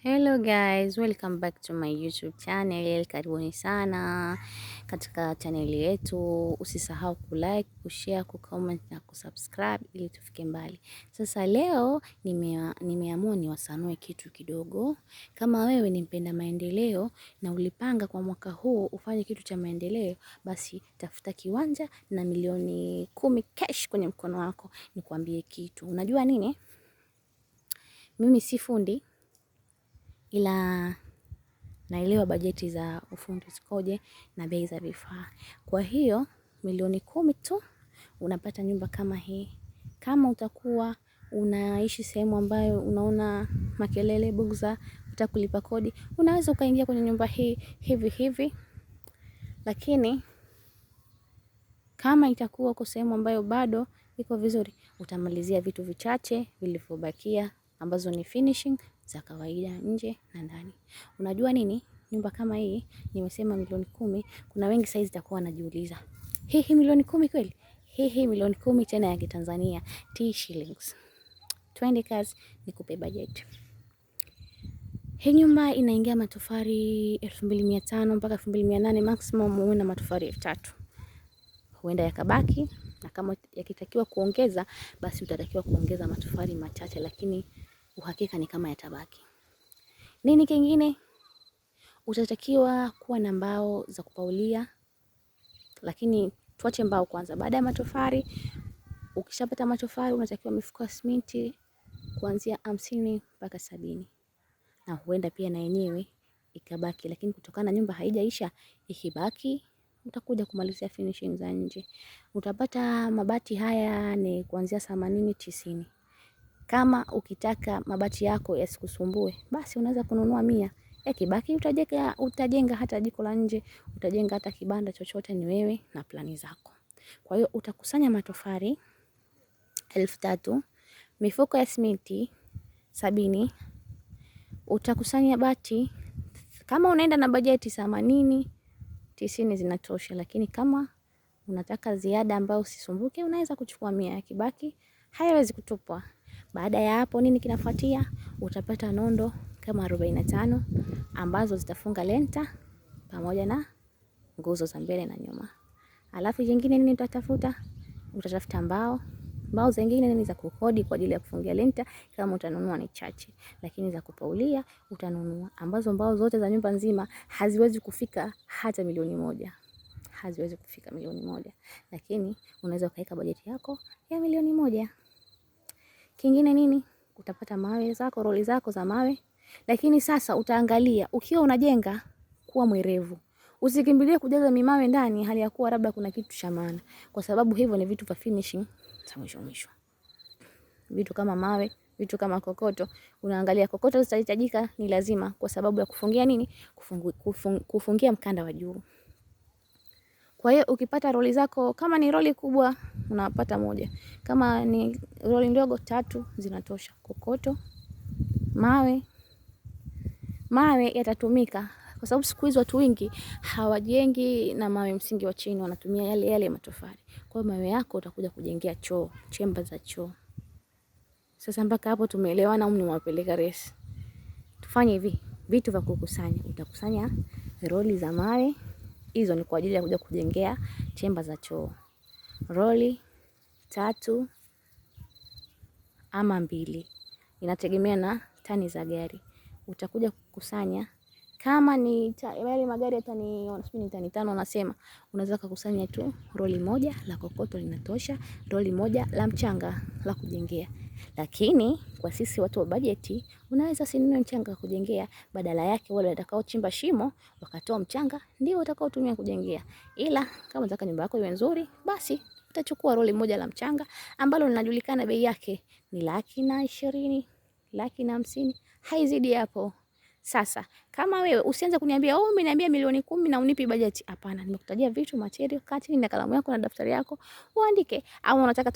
Hello guys, welcome back to my YouTube channel. Karibuni sana katika channel yetu. Usisahau kulike, kushare, kucomment na kusubscribe ili tufike mbali. Sasa leo nimeamua niwasanue kitu kidogo. Kama wewe ni mpenda maendeleo na ulipanga kwa mwaka huu ufanye kitu cha maendeleo, basi tafuta kiwanja na milioni 10 cash kwenye mkono wako. Nikwambie kitu. Unajua nini? Mimi si fundi, ila naelewa bajeti za ufundi zikoje na bei za vifaa. Kwa hiyo milioni 10 tu unapata nyumba kama hii. Kama utakuwa unaishi sehemu ambayo unaona makelele, bugza, utakulipa kodi, unaweza ukaingia kwenye nyumba hii hivi hivi. Lakini kama itakuwa kwa sehemu ambayo bado iko vizuri, utamalizia vitu vichache vilivyobakia ambazo ni finishing za kawaida nje na ndani. Unajua nini? Nyumba kama hii nimesema milioni 10, kuna wengi saizi takuwa wanajiuliza, hii milioni 10 kweli? Hii milioni 10 tena ya Kitanzania, T shillings. Twende kazi nikupe budget. Hii nyumba inaingia matofali 2500 mpaka 2800, maximum uwe na matofali 3000. Huenda yakabaki, na kama yakitakiwa kuongeza basi utatakiwa kuongeza matofali machache, lakini uhakika ni kama yatabaki. Nini kingine? Utatakiwa kuwa na mbao za kupaulia, lakini tuache mbao kwanza. Baada ya matofali, ukishapata matofali unatakiwa mifuko ya simenti kuanzia 50 mpaka 70. Na huenda pia na yenyewe ikabaki, lakini kutokana nyumba haijaisha, ikibaki utakuja kumalizia finishing za nje. Utapata mabati haya ni kuanzia 80 90. Kama ukitaka mabati yako yasikusumbue, basi unaweza kununua 100. Yakibaki utajenga hata jiko la nje, utajenga hata kibanda chochote, ni wewe na plani zako. Kwa hiyo utakusanya matofali 3000, mifuko ya simenti 70, utakusanya bati. Kama unaenda na bajeti 80 90 zinatosha, lakini kama unataka ziada ambayo usisumbuke, unaweza kuchukua 100. Yakibaki hayawezi kutupwa. Baada ya hapo nini kinafuatia? Utapata nondo kama 45 ambazo zitafunga lenta pamoja na nguzo za mbele na nyuma. Alafu jingine nini utatafuta? Utatafuta mbao. Mbao zingine ni za kukodi kwa ajili ya kufungia lenta, kama utanunua ni chache, lakini za kupaulia utanunua, ambazo mbao zote za nyumba nzima haziwezi kufika hata milioni 1. Haziwezi kufika milioni 1, lakini unaweza ukaweka bajeti yako ya milioni 1. Kingine nini? Utapata mawe zako, roli zako za mawe. Lakini sasa utaangalia, ukiwa unajenga, kuwa mwerevu. Usikimbilie kujaza mimawe ndani hali ya kuwa labda kuna kitu cha maana, kwa sababu hivyo ni vitu vya finishing za mwisho. Vitu kama mawe, vitu kama kokoto, unaangalia kokoto zitahitajika, ni lazima, kwa sababu ya kufungia nini? Kufungia mkanda wa juu. Kwa hiyo ukipata roli zako, kama ni roli kubwa unapata 1, kama ni roli ndogo 3 zinatosha. Kokoto, mawe yatatumika, kwa sababu siku hizo watu wengi hawajengi na mawe msingi wa chini, wanatumia yale matofali. Kwa hiyo mawe yako utakuja kujengea choo, chemba za choo. Sasa mpaka hapo tumeelewana au nimewapeleka resi? Tufanye hivi, vitu vya kukusanya. Utakusanya roli za mawe, hizo ni kwa ajili ya kuja kujengea chemba za choo. Roli 3 ama 2, inategemea na tani za gari. Utakuja kukusanya, kama ni yale magari hata ni tani 5 nasema, unaweza kukusanya tu roli 1 la kokoto linatosha, roli 1 la mchanga la kujengea. Lakini kwa sisi watu wa bajeti, unaweza sinunue mchanga wa kujengea, badala yake wale watakao chimba shimo wakatoa mchanga ndio watakao tumia kujengea. Ila kama unataka nyumba yako iwe nzuri, basi utachukua roli 1 la mchanga ambalo linajulikana bei yake ni 120,000, 150,000, haizidi hapo. Sasa kama wewe usianze kuniambia umeniambia milioni 10 na unipi bajeti. Hapana, nimekutajia vitu material, kati na kalamu yako na daftari yako uandike, au unataka